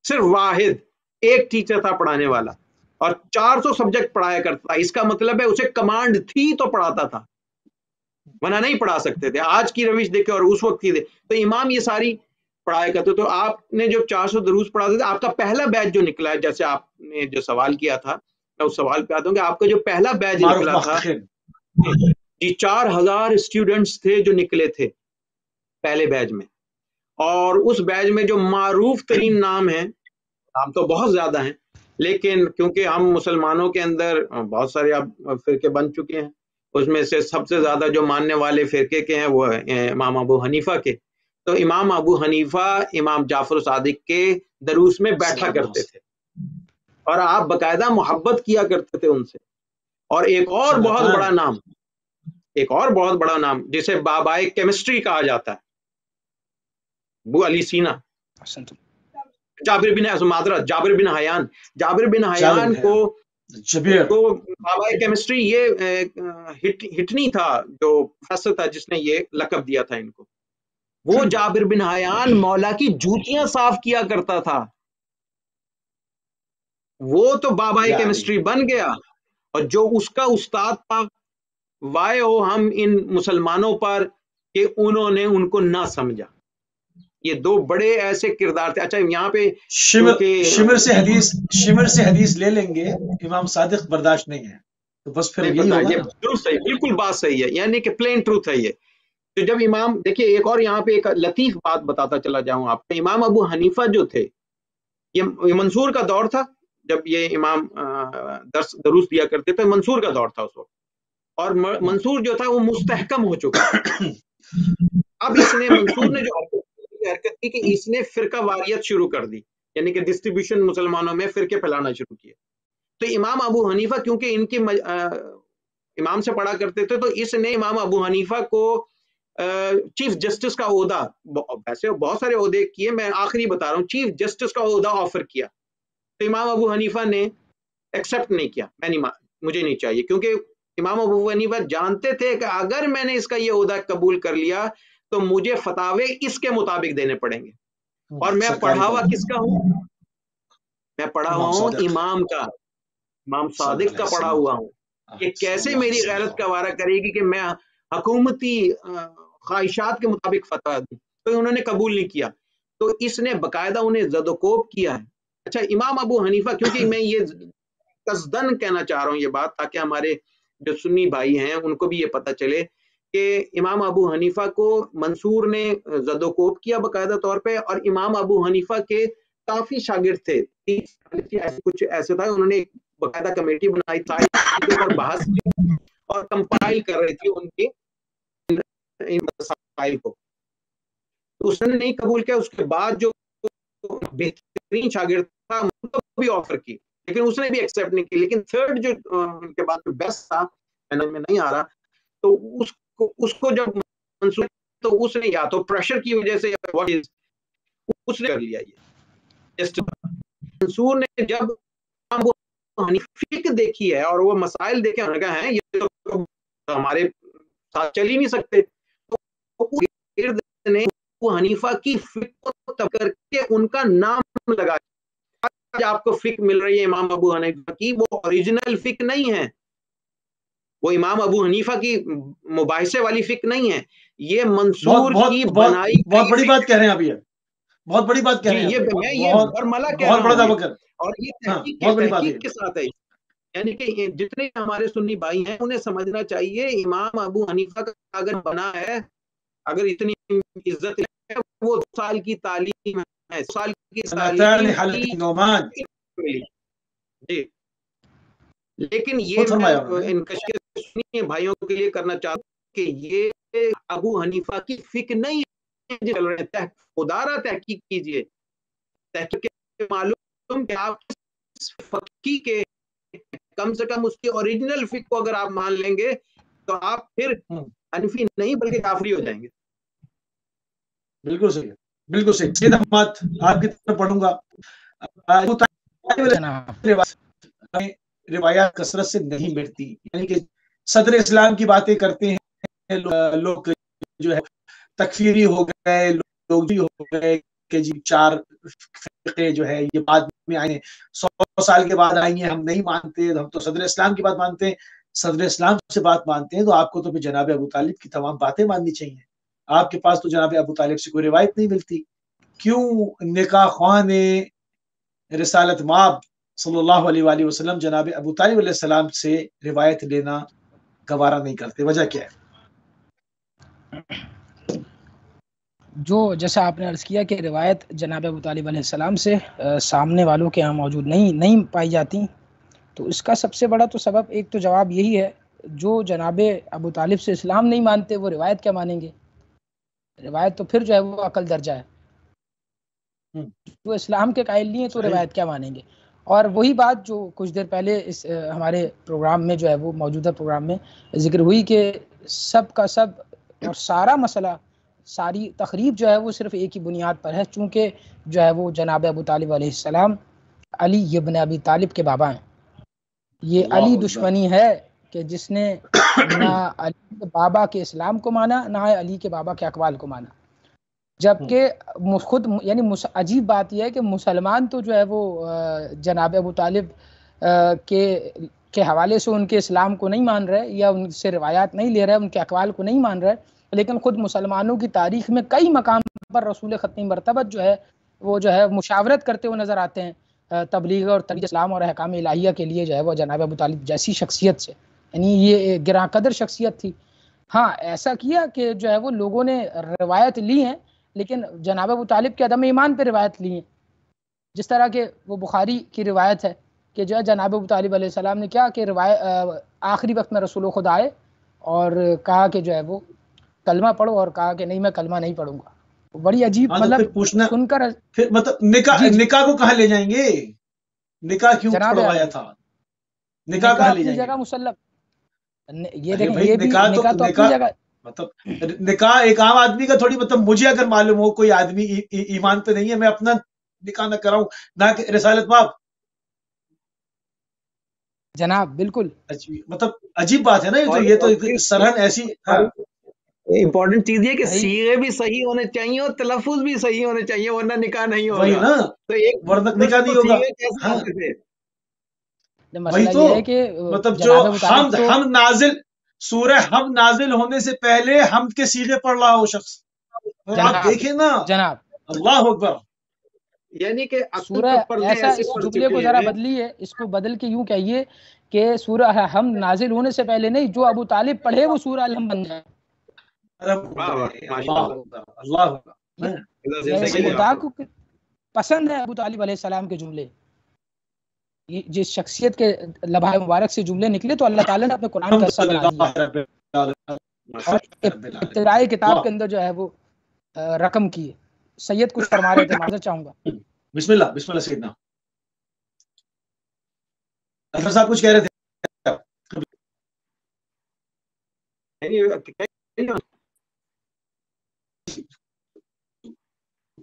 صرف واحد ایک ٹیچر تھا پڑھانے والا، اور 400 سبجیکٹ پڑھایا کرتا تھا. اس کا مطلب ہے اسے کمانڈ تھی تو پڑھاتا تھا، ورنہ نہیں پڑھا سکتے تھے. آج کی روش دیکھے اور اس وقت کی دیکھے تو امام یہ ساری پڑھایا کرتے. تو آپ نے جو 400 دروس پڑھاتے تھے، آپ کا پہلا بیچ جو نکلا ہے، جیسے آپ نے جو سوال کیا تھا میں اس سوال پہ آتا ہوں کہ آپ کا جو پہلا بیچ نکلا تھا جی 4000 اسٹوڈنٹس تھے جو نکلے تھے پہلے بیچ میں. اور اس بیچ میں جو معروف ترین نام ہیں، نام تو بہت زیادہ ہیں لیکن کیونکہ ہم مسلمانوں کے اندر بہت سارے اب فرقے بن چکے ہیں، اس میں سے سب سے زیادہ جو ماننے والے فرقے کے ہیں وہ امام ابو حنیفہ کے. تو امام ابو حنیفہ امام جعفر صادق کے دروس میں بیٹھا کرتے تھے اور آپ باقاعدہ محبت کیا کرتے تھے ان سے. اور ایک اور بہت بڑا نام جسے بابائے کیمسٹری کہا جاتا ہے، ابو علی سینا، جابر بن حیان کو بابائے کیمسٹری یہ ہٹنی تھا جو پروفیسر تھا جس نے یہ لقب دیا تھا ان کو. وہ جابر بن حیان مولا کی جوتیاں صاف کیا کرتا تھا، وہ تو بابائے کیمسٹری بن گیا، اور جو اس کا استاد تھا وائے ہو ہم ان مسلمانوں پر کہ انہوں نے ان کو نہ سمجھا۔ یہ دو بڑے ایسے کردار تھے۔ اچھا یہاں پہ شمر سے حدیث لے لیں گے، امام صادق برداشت نہیں ہے، تو بس پھر یہی ہوگا۔ درست ہے، بالکل بات صحیح ہے، یعنی کہ پلین ٹروتھ ہے یہ۔ تو جب امام، دیکھیے ایک اور یہاں پہ ایک لطیف بات بتاتا چلا جاؤں آپ کو، امام ابو حنیفہ جو تھے، یہ منصور کا دور تھا جب یہ امام دروس دیا کرتے تھے، منصور کا دور تھا اس وقت، اور منصور جو تھا وہ مستحکم ہو چکا تھا۔ اب اس نے، منصور نے جو حرکت کی کہ اس نے فرقہ واریت شروع کر دی، یعنی کہ ڈسٹریبیوشن مسلمانوں میں فرقے پھیلانا شروع کیے۔ تو امام ابو حنیفہ کیونکہ ان کی امام سے پڑھا کرتے تھے، تو اس نے امام ابو حنیفہ کو چیف جسٹس کا عہدہ، ویسے بہت سارے عہدے کیے، میں آخری بتا رہا ہوں، چیف جسٹس کا عہدہ آفر کیا۔ تو امام ابو حنیفہ نے ایکسپٹ نہیں کیا، مجھے نہیں چاہیے، کیونکہ امام ابو حنیفہ جانتے تھے کہ اگر میں نے اس کا یہ عہدہ قبول کر لیا تو مجھے فتاوے اس کے مطابق دینے پڑیں گے، اور میں پڑھا ہوا کس کا ہوں؟ میں پڑھا ہوا ہوں امام کا، امام صادق کا پڑھا ہوا ہوں۔ یہ کیسے میری غیرت کا وارہ کرے گی کہ میں حکومتی خواہشات کے مطابق فتویٰ دوں؟ تو انہوں نے قبول نہیں کیا، تو اس نے باقاعدہ انہیں زد و کوب کیا ہے۔ اچھا امام ابو حنیفہ، کیونکہ میں یہ قصدن کہنا چاہ رہا ہوں یہ بات، تاکہ ہمارے جو سنی بھائی ہیں ان کو بھی یہ پتہ چلے کہ امام ابو حنیفہ کو منصور نے زد و کوب کیا باقاعدہ طور پہ، اور امام ابو حنیفہ کے کافی شاگرد تھے، کچھ ایسے تھا، انہوں نے باقاعدہ کمیٹی بنائی تھی کے اوپر بحث کی اور کمپائل کر رہی تھی ان کے مسائل کو، تو اس نے نہیں قبول کیا۔ اس کے بعد جو بہترین شاگرد تھا ان کو بھی آفر کی، لیکن اس نے بھی ایکسپٹ نہیں کی۔ لیکن تھرڈ جو ان کے بعد بیسٹ تھا، میں نہیں آ رہا، تو اس کو جب منصور، تو اس نے یا تو پریشر کی وجہ سے اس نے کر لیا یہ منصور نے۔ جب فکر دیکھی ہے اور وہ مسائل دیکھے، انہوں نے کہا ہے یہ تو ہمارے ساتھ چل ہی نہیں سکتے، تو حنیفہ کی فکر کو تب کر کے ان کا نام لگا۔ آج آپ کو فکر مل رہی ہے امام ابو حنیفہ کی، وہ اوریجنل فکر نہیں ہے، وہ امام ابو حنیفہ کی مباحثے والی فکر نہیں ہے، یہ منصور کی بنائی۔ بہت بڑی بات کہہ رہے ہیں آپ، یہ بہت بڑی بات کہہ رہے ہیں، میں یہ برملا کہہ رہا ہوں، اور یہ تحقیق کے ساتھ ہے، یعنی کہ جتنے ہمارے سنی بھائی ہیں انہیں سمجھنا چاہیے امام ابو حنیفہ کا اگر بنا ہے، اگر اتنی عزت ہے، وہ 2 سال کی تعلیم ہے، 2 سال کی تعلیم جی، لیکن یہ میں ان سنی بھائیوں کے لیے کرنا چاہتا ہوں کہ یہ ابو حنیفہ کی فکر نہیں ہے چل رہے ہیں، خدارہ تحقیق کیجئے، تحقیق معلوم کہ آپ فقی کے کم سے کم اس کی اوریجنل فکر کو اگر آپ مان لیں گے تو آپ پھر حنفی نہیں بلکہ کافری ہو جائیں گے۔ بالکل صحیح، بالکل صحیح۔ سید احمد آپ کی طرف پڑھوں گا، روایات کثرت سے نہیں ملتی، یعنی کہ صدر اسلام کی باتیں کرتے ہیں لوگ، جو ہے تکفیری ہو گئے لوگ، بھی ہو گئے کہ جی 4 فرقے جو ہے یہ بعد میں آئے ہیں، 100 سال کے بعد آئی ہیں، ہم نہیں مانتے، ہم تو صدر اسلام کی بات مانتے ہیں۔ صدر اسلام سے بات مانتے ہیں تو آپ کو تو پھر جناب ابو طالب کی تمام باتیں ماننی چاہیے۔ آپ کے پاس تو جناب ابو طالب سے کوئی روایت نہیں ملتی، کیوں نکاح خوان رسالت مآب صلی اللہ علیہ وآلہ وسلم جناب ابو طالب علیہ السلام سے روایت لینا گوارا نہیں کرتے؟ وجہ کیا ہے؟ جو جیسا آپ نے عرض کیا کہ روایت جناب ابو طالب علیہ السلام سے سامنے والوں کے ہاں موجود نہیں پائی جاتی، تو اس کا سب سے بڑا تو سبب، ایک تو جواب یہی ہے، جو جناب ابو طالب سے اسلام نہیں مانتے وہ روایت کیا مانیں گے؟ روایت تو پھر جو ہے وہ عقل درجہ ہے، جو اسلام کے قائل نہیں ہے تو روایت کیا مانیں گے؟ اور وہی بات جو کچھ دیر پہلے اس ہمارے پروگرام میں جو ہے وہ موجودہ پروگرام میں ذکر ہوئی کہ سب کا سب اور سارا مسئلہ، ساری تقریب جو ہے وہ صرف ایک ہی بنیاد پر ہے، چونکہ جو ہے وہ جناب ابو طالب علیہ السلام علی ابن ابی طالب کے بابا ہیں۔ یہ علی دشمنی ہے کہ جس نے نہ علی کے بابا کے اسلام کو مانا، نہ علی کے بابا کے اقوال کو مانا۔ جبکہ خود یعنی عجیب بات یہ ہے کہ مسلمان تو جو ہے وہ جناب ابو طالب کے حوالے سے ان کے اسلام کو نہیں مان رہے یا ان سے روایات نہیں لے رہے، ان کے اقوال کو نہیں مان رہے، لیکن خود مسلمانوں کی تاریخ میں کئی مقام پر رسول ختمی مرتبت جو ہے وہ جو ہے مشاورت کرتے ہوئے نظر آتے ہیں تبلیغ اور تبلیغ اسلام اور احکام الہیہ کے لیے جو ہے وہ جناب ابو طالب جیسی شخصیت سے، یعنی یہ گراں قدر شخصیت تھی۔ ہاں ایسا کیا کہ جو ہے وہ لوگوں نے روایت لی ہیں لیکن جناب ابو طالب کے عدم ایمان پہ روایت لی ہیں، جس طرح کہ وہ بخاری کی روایت ہے کہ جو ہے جناب ابو طالب علیہ السلام نے کیا کہ آخری وقت میں رسول خدا آئے اور کہا کہ جو ہے وہ کلمہ پڑھو، اور کہا کہ نہیں میں کلمہ نہیں پڑھوں گا۔ بڑی عجیب مطلب پوچھنا سن کر پھر مطلب نکاح کو کہاں لے جائیں گے؟ نکاح کیوں پڑھوایا تھا؟ نکاح کہاں لے جائیں گے؟ جگہ مسلم یہ دیکھیں یہ بھی نکاح تو اپنی جگہ مطلب نکاح ایک عام آدمی کا تھوڑی، مطلب مجھے اگر معلوم ہو کوئی آدمی ایمان پہ نہیں ہے، میں اپنا نکاح نہ کراؤں نہ کہ رسالت باپ جناب بالکل مطلب عجیب بات ہے نا یہ تو سرحد ایسی امپورٹنٹ چیز یہ کہ صیغے بھی صحیح ہونے چاہیے اور تلفظ بھی صحیح ہونے چاہیے، ورنہ نکاح نہیں ہوگا۔ وہی نا، تو ایک ورنہ نکاح نہیں ہوگا۔ وہی تو مطلب جو ہم نازل سورہ ہم نازل ہونے سے پہلے ہم کے صیغے پڑھ رہا ہو شخص، آپ دیکھیں نا جناب اللہ اکبر، یعنی کہ سورہ ایسا اس جملے کو ذرا بدلیے، اس کو بدل کے یوں کہیے کہ سورہ ہم نازل ہونے سے پہلے نہیں، جو ابو طالب پڑھے وہ سورہ الحم بن جائے۔ خدا کو پسند ہے ابو طالب علیہ السلام کے جملے، جس شخصیت کے لبھائے مبارک سے جملے نکلے تو اللہ تعالیٰ نے اپنے قرآن کا حصہ بنا دیا اور ابتدائی کتاب کے اندر جو ہے وہ رقم کی ہے۔ سید کچھ فرما رہے تھے، معذرت چاہوں گا۔ بسم اللہ سیدنا اظہر صاحب کچھ کہہ رہے تھے؟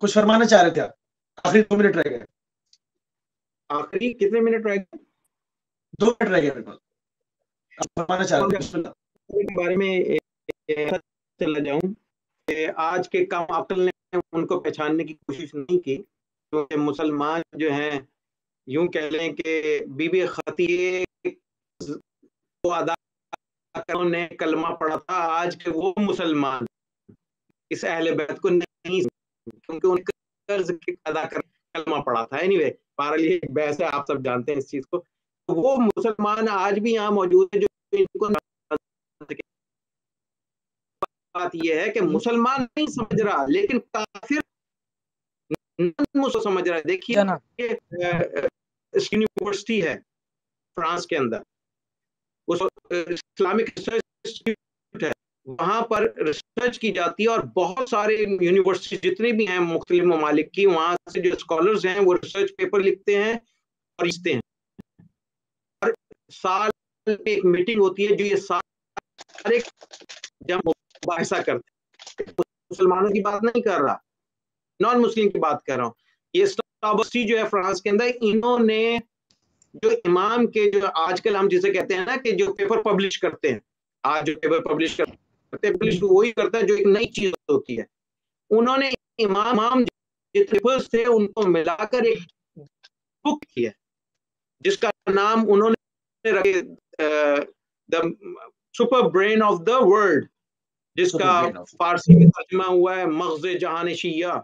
کچھ فرمانا چاہ رہے تھے آپ؟ آخری 2 منٹ رہ گئے۔ آخری کتنے منٹ رہ گئے؟ 2 منٹ رہ گئے میرے پاس، آپ فرمانا چاہ رہے تھے؟ بسم اللہ۔ کے بارے میں چلا جاؤں کہ آج کے کم عقل نے ان کو پہچاننے کی کوشش نہیں کی، کیونکہ مسلمان جو ہیں یوں کہہ لیں کہ بی بی خطیے کو ادا نے کلمہ پڑھا تھا، آج کے وہ مسلمان اس اہل بیت کو نہیں، کیونکہ ان قرض ادا کر کلمہ پڑھا تھا۔ اینی وے بہرحال یہ ایک بحث ہے، آپ سب جانتے ہیں اس چیز کو۔ وہ مسلمان آج بھی یہاں موجود ہے جو ان کو، بات یہ ہے کہ مسلمان نہیں سمجھ رہا لیکن کافر سمجھ رہا ہے۔ دیکھیے یونیورسٹی ہے فرانس کے اندر، اسلامک ریسرچ انسٹیٹیوٹ ہے، وہاں پر ریسرچ کی جاتی ہے اور بہت سارے یونیورسٹی جتنے بھی ہیں مختلف ممالک کی، وہاں سے جو اسکالرز ہیں وہ ریسرچ پیپر لکھتے ہیں اور لکھتے ہیں، اور سال میں ایک میٹنگ ہوتی ہے جو یہ سارے جب مباحثہ کرتے ہیں۔ مسلمانوں کی بات نہیں کر رہا، نان مسلم کی بات کر رہا ہوں۔ یہ یونیورسٹی جو ہے فرانس کے اندر، انہوں نے جو امام کے جو آج کل ہم جسے کہتے ہیں نا کہ جو پیپر پبلش کرتے ہیں، آج جو پیپر پبلش کرتے ہیں پبلش وہی کرتا ہے جو ایک نئی چیز ہوتی ہے، انہوں نے امام جو پیپرز تھے ان کو ملا کر ایک بک کی ہے جس کا نام انہوں نے رکھے the super brain of the world, جس کا فارسی میں ترجمہ ہوا ہے مغز جہان شیعہ،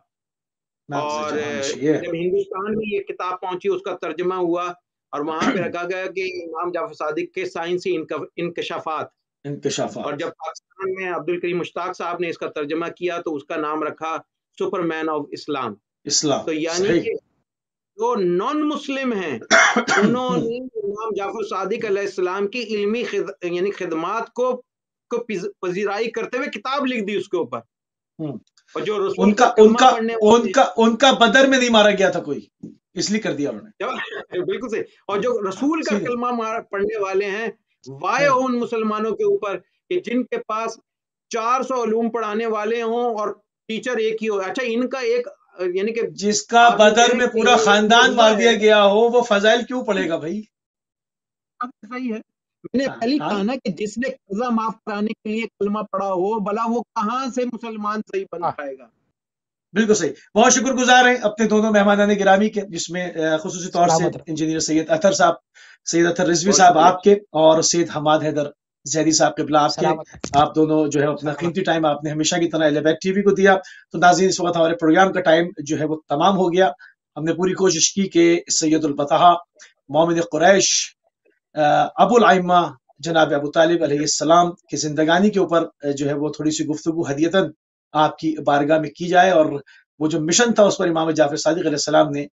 اور جب ہندوستان میں یہ کتاب پہنچی اس کا ترجمہ ہوا اور وہاں پہ رکھا گیا کہ امام جعفر صادق کے سائنسی انکشافات، اور جب پاکستان میں عبدالکریم مشتاق صاحب نے اس کا ترجمہ کیا تو اس کا نام رکھا سپر مین آف اسلام۔ تو یعنی کہ جو نان مسلم ہیں انہوں نے امام جعفر صادق علیہ السلام کی علمی یعنی خدمات کو پذیرائی کرتے ہوئے کتاب لکھ دی اس کے اوپر، اور جو رسول ان کا بدر میں نہیں مارا گیا تھا کوئی، اس لیے کر دیا انہوں نے، بالکل صحیح، اور جو رسول کا کلمہ پڑھنے والے ہیں وائے ان مسلمانوں کے اوپر کہ جن کے پاس 400 علوم پڑھانے والے ہوں اور ٹیچر ایک ہی ہو۔ اچھا ان کا ایک یعنی کہ جس کا بدر میں پورا خاندان مار دیا گیا ہو وہ فضائل کیوں پڑھے گا بھائی؟ صحیح ہے، میں نے پہلی کہا نا کہ جس نے قضا معاف کرانے کے لیے کلمہ پڑھا ہو بھلا وہ کہاں سے مسلمان صحیح بن پائے گا؟ بالکل صحیح. بہت شکر گزار ہیں اپنے دونوں مہمانان گرامی کے، جس میں خصوصی طور سے سلامت رہو. انجینئر سید اطہر صاحب، سید اطہر رضوی بہت صاحب شکریہ. آپ کے، اور سید حماد حیدر زیدی صاحب قبلہ آپ کے. سلامت آپ دونوں جو ہے اپنا سلامت. قیمتی ٹائم آپ نے ہمیشہ کی طرح اہل بیت ٹی وی کو دیا. تو ناظرین، اس وقت ہمارے پروگرام کا ٹائم جو ہے وہ تمام ہو گیا. ہم نے پوری کوشش کی کہ سید البطحاء مومن قریش ابو الائمہ جناب ابو طالب علیہ السلام کی زندگانی کے اوپر جو ہے وہ تھوڑی سی گفتگو ہدیتاً آپ کی بارگاہ میں کی جائے، اور وہ جو مشن تھا اس پر امام جعفر صادق علیہ السلام نے